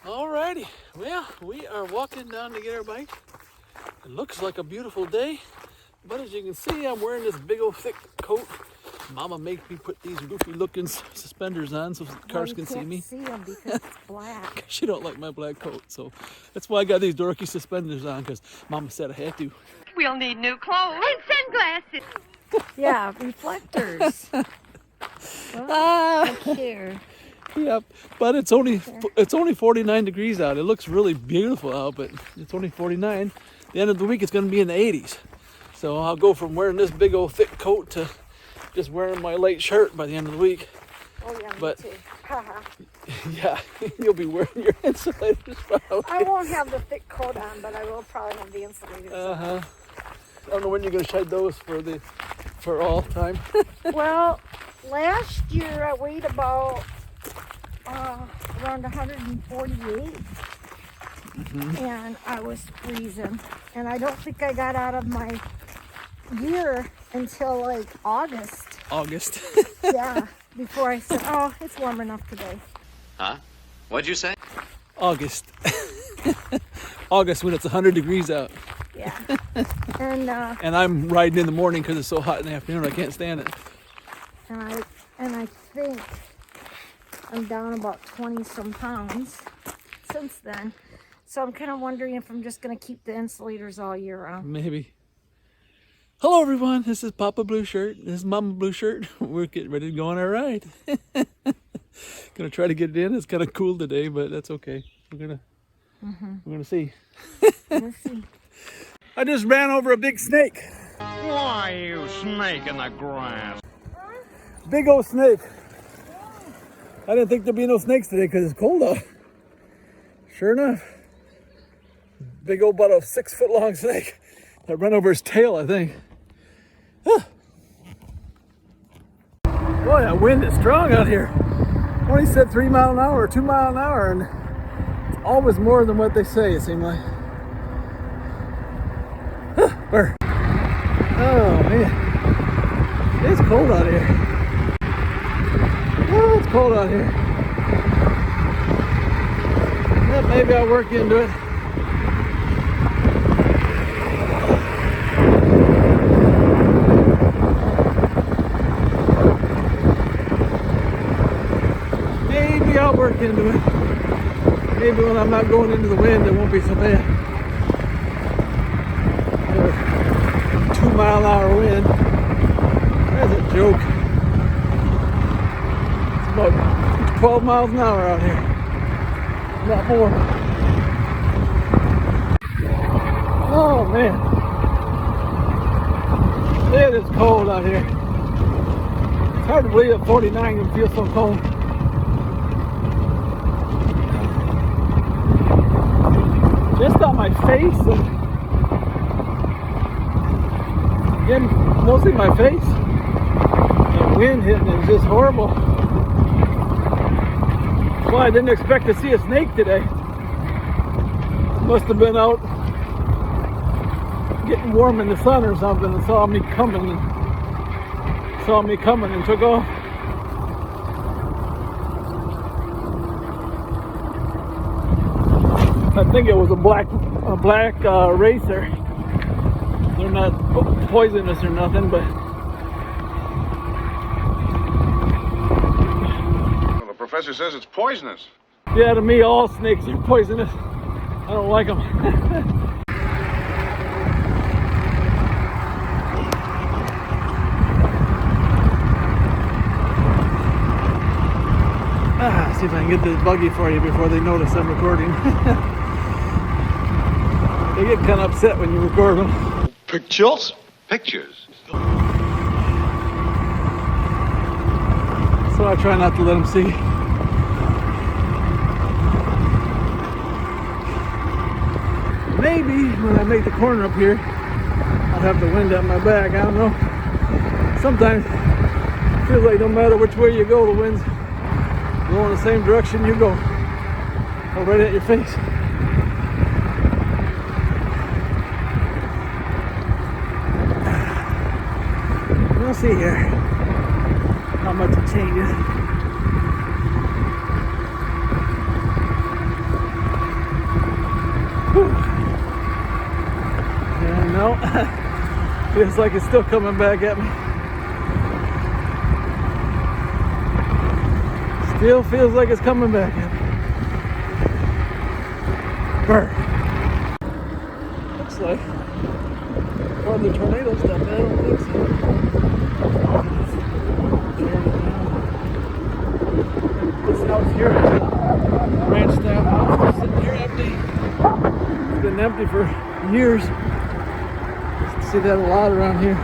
Alrighty, well, we are walking down to get our bike. It looks like a beautiful day, but as you can see, I'm wearing this big old thick coat. Mama made me put these goofy looking suspenders on so cars can see me. You can't see them because it's black. She don't like my black coat, so that's why I got these dorky suspenders on, because Mama said I had to. We'll need new clothes and sunglasses. Yeah, reflectors. I care. Yep, but it's only 49 degrees out. It looks really beautiful out, but it's only 49. The end of the week it's going to be in the 80s. So I'll go from wearing this big old thick coat to just wearing my light shirt by the end of the week. Oh yeah, but, me too. Yeah, you'll be wearing your insulators probably. I won't have the thick coat on, but I will probably have the insulators on. I don't know when you're going to shed those for all time. Well, last year I weighed about around 148, and I was freezing, and I don't think I got out of my gear until like August. Yeah, before I said, oh, it's warm enough today. Huh? What'd you say? August when it's 100 degrees out. Yeah. And I'm riding in the morning because it's so hot in the afternoon. I can't stand it. And I think I'm down about 20 some pounds since then. So I'm kind of wondering if I'm just going to keep the insulators all year round. Maybe. Hello everyone, this is Papa Blue Shirt. This is Mama Blue Shirt. We're getting ready to go on our ride. Gonna try to get it in. It's kind of cool today, but that's okay. We're gonna see. Let's see. I just ran over a big snake. Why, you snake in the grass? Big old snake. I didn't think there'd be no snakes today because it's cold out. Sure enough. Big old, about a 6 foot long snake that ran over his tail, I think. Boy, that wind is strong out here. Only said 3 mile an hour or 2 mile an hour, and it's always more than what they say, it seems like. Burr. Oh man, it's cold out here. Oh, it's cold out here. Yeah, maybe I'll work into it. Maybe I'll work into it. Maybe when I'm not going into the wind, it won't be so bad. 2 mile an hour wind. That's a joke. It's about 12 miles an hour out here. Not more. Oh man. It is cold out here. It's hard to believe at 49 can feel so cold. Just on my face and again, mostly my face. The wind hitting is just horrible. Well, I didn't expect to see a snake today. Must have been out getting warm in the sun or something and saw me coming and took off. I think it was a black racer. They're not poisonous or nothing, but well, the professor says it's poisonous. Yeah, to me all snakes are poisonous. I don't like them. See if I can get this buggy for you before they notice I'm recording. They get kind of upset when you record them. Pictures? Pictures. So I try not to let them see. Maybe when I make the corner up here, I'll have the wind at my back. I don't know. Sometimes it feels like no matter which way you go, the wind's going the same direction you go. Or right at your face. We'll see here how much it changes. Feels like it's still coming back at me. Still feels like it's coming back at me. Brr. Looks like part of the tornado stuff, but I don't think so. This house here is a ranch style house. It's sitting here empty. It's been empty for years. See that a lot around here.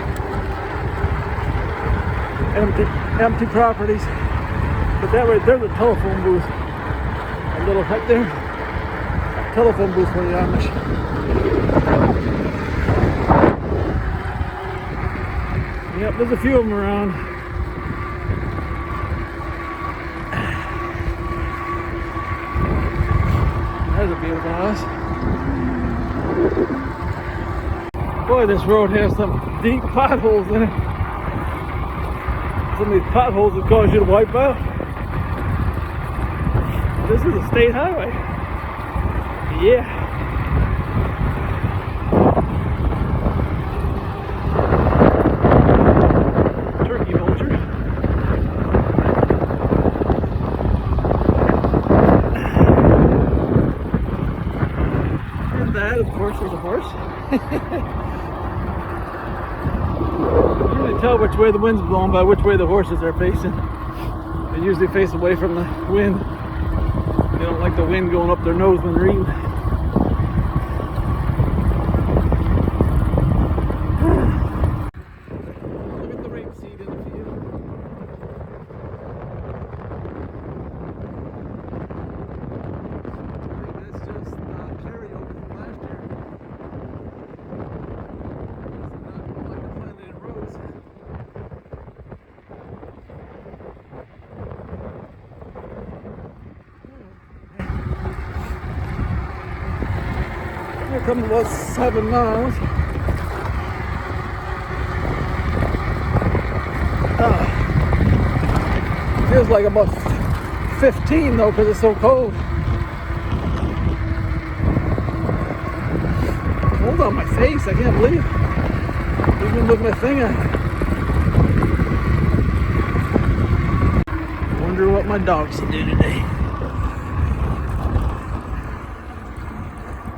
Empty properties. But that right there's a telephone booth. A little hut there. A telephone booth for the Amish. Yep, there's a few of them around. There's a beautiful house. Boy, this road has some deep potholes in it. Some of these potholes would cause you to wipe out. This is a state highway. Yeah. Turkey vulture. And that, of course, is a horse. You can tell which way the wind's blowing by which way the horses are facing. They usually face away from the wind. They don't like the wind going up their nose when they're eating. Look at the rapeseed in the field. I think that's just carryover from last year. We're coming about 7 miles. Feels like about 15 though because it's so cold. Cold on my face, I can't believe it. Even with my finger. Wonder what my dogs will do today.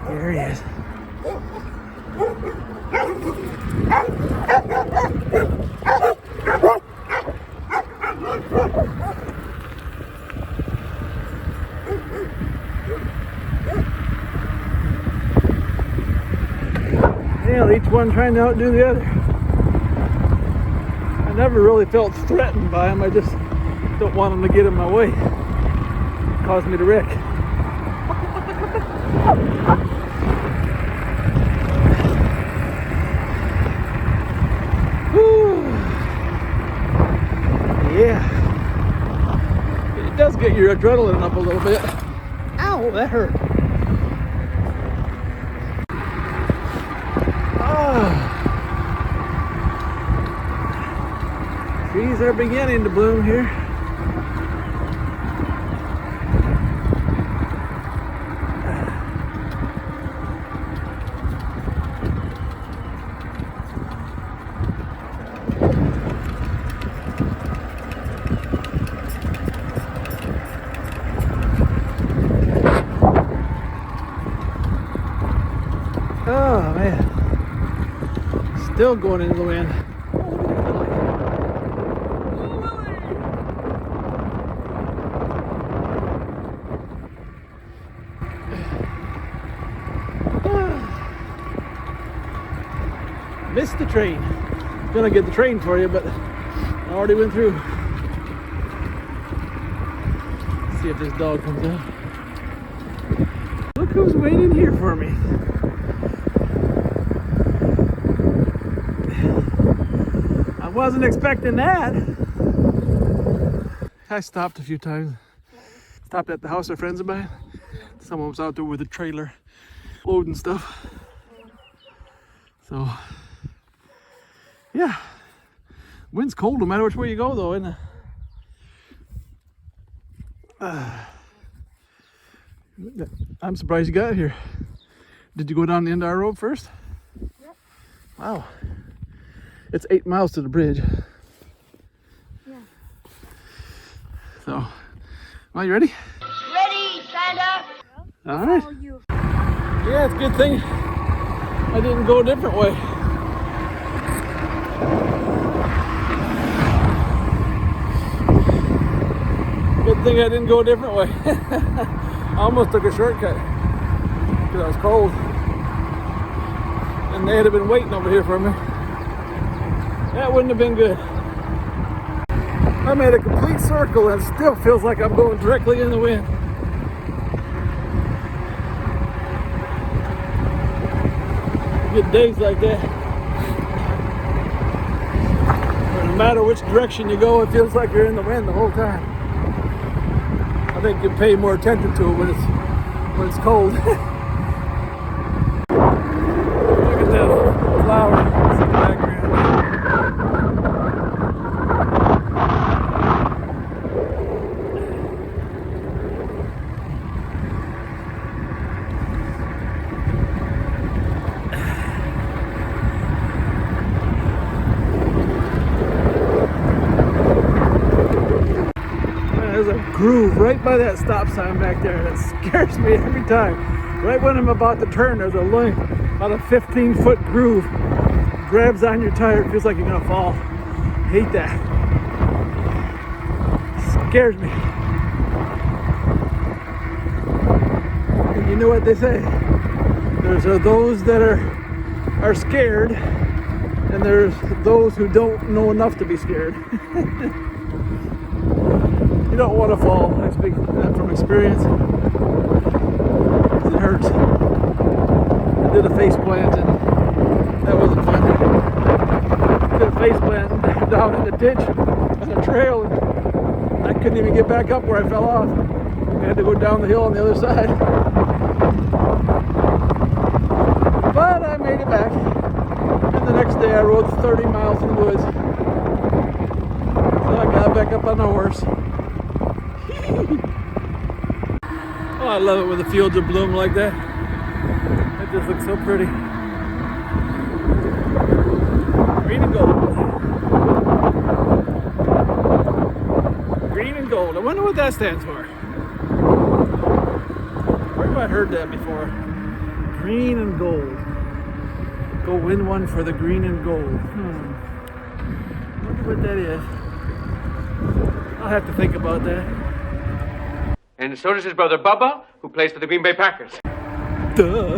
There he is. Yeah, each one trying to outdo the other. I never really felt threatened by them. I just don't want them to get in my way. Cause me to wreck. Yeah, it does get your adrenaline up a little bit. Ow, that hurt. Trees are beginning to bloom here. Oh man, still going into the wind. Missed the train. Gonna get the train for you, but I already went through. Let's see if this dog comes out. Look who's waiting here for me. I wasn't expecting that. I stopped a few times. Stopped at the house of friends of mine. Someone was out there with a trailer loading stuff. So, yeah. Wind's cold no matter which way you go though, isn't it? I'm surprised you got here. Did you go down the end of our road first? Yep. Wow. It's 8 miles to the bridge. Yeah. So, are you ready? Ready, Santa. All right. Oh, you. Yeah, it's a good thing I didn't go a different way. Good thing I didn't go a different way. I almost took a shortcut because I was cold. And they'd have been waiting over here for me. That wouldn't have been good. I made a complete circle and it still feels like I'm going directly in the wind. You get days like that. Where no matter which direction you go, it feels like you're in the wind the whole time. I think you pay more attention to it when it's cold. Look at that flower in the background. There's a groove right by that stop sign back there that scares me every time. Right when I'm about to turn, there's a line, about a 15-foot groove. Grabs on your tire, it feels like you're gonna fall. Hate that. Scares me. And you know what they say? There's those that are scared, and there's those who don't know enough to be scared. You don't want to fall. I speak that from experience. It hurts. I did a face plant and that wasn't fun. I did a face plant down in the ditch on a trail and I couldn't even get back up where I fell off. I had to go down the hill on the other side. But I made it back. And the next day I rode 30 miles in the woods. So I got back up on the horse. Oh, I love it when the fields are bloom like that. It just looks so pretty. Green and gold. Green and gold. I wonder what that stands for. Where have I heard that before? Green and gold. Go win one for the green and gold. I wonder what that is. I'll have to think about that. And so does his brother Bubba, who plays for the Green Bay Packers. Duh.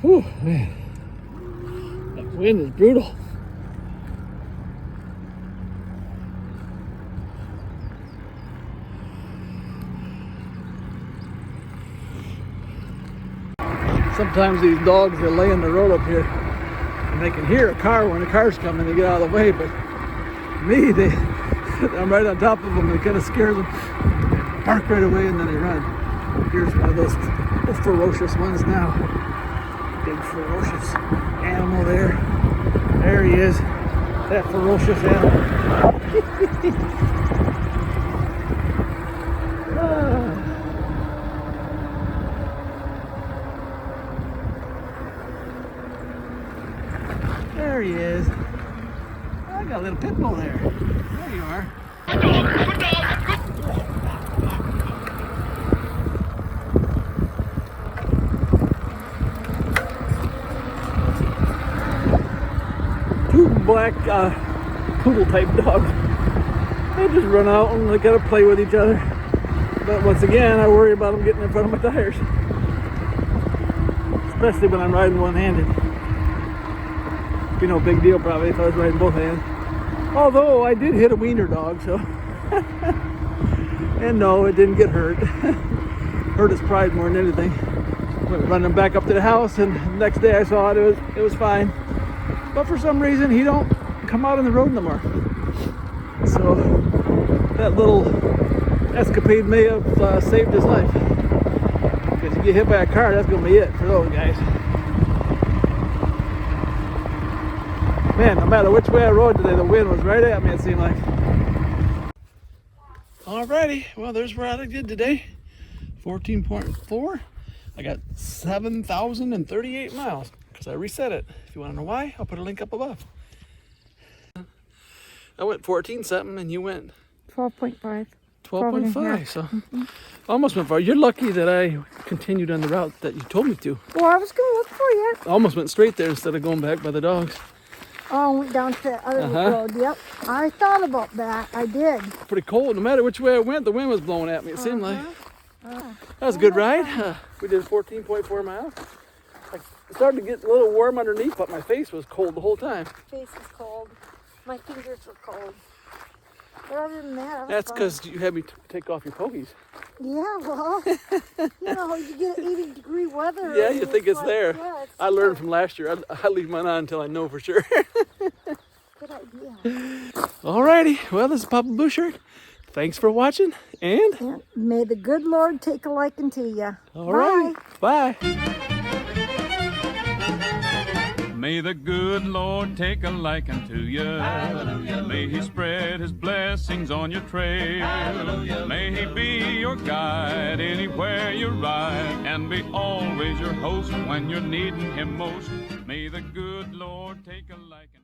Whew, man. That wind is brutal. Sometimes these dogs, they lay in the road up here and they can hear a car when the car's coming, they get out of the way, but me, I'm right on top of them, it kind of scares them. They bark right away and then they run. Here's one of those ferocious ones now. Big ferocious animal there. There he is, that ferocious animal. There he is. I got a little pit bull there. There you are. Two black poodle type dogs. They just run out and they gotta play with each other. But once again, I worry about them getting in front of my tires. Especially when I'm riding one-handed. Be no big deal probably if I was riding both hands. Although I did hit a wiener dog, so. And no, it didn't get hurt. Hurt his pride more than anything. Went running back up to the house, and the next day I saw it was fine. But for some reason he don't come out on the road no more. So that little escapade may have saved his life. Because if you get hit by a car, that's gonna be it for those guys. Man, no matter which way I rode today, the wind was right at me, it seemed like. Alrighty, well, there's where I did today. 14.4. I got 7,038 miles because I reset it. If you want to know why, I'll put a link up above. I went 14 something and you went 12.5. 12.5. So almost went far. You're lucky that I continued on the route that you told me to. Well, I was going to look for you. I almost went straight there instead of going back by the dogs. Oh, went down to the other road. Yep. I thought about that. I did. Pretty cold. No matter which way I went, the wind was blowing at me, it seemed like. That was a good ride. We did 14.4 miles. It started to get a little warm underneath, but my face was cold the whole time. Face is cold. My fingers were cold. But other than that, That's because you had me take off your pokies. Yeah, well, you know, you get 80-degree weather. Yeah, and you think it's like, there. Yeah, it's I learned from last year. I leave mine on until I know for sure. Good idea. Alrighty, well, this is Papa Bouchard. Thanks for watching, and And may the good Lord take a liking to you. all right, bye. May the good Lord take a liking to you. Hallelujah. May he spread his blessings on your trail. Hallelujah. May he be your guide anywhere you ride, and be always your host when you're needing him most. May the good Lord take a liking.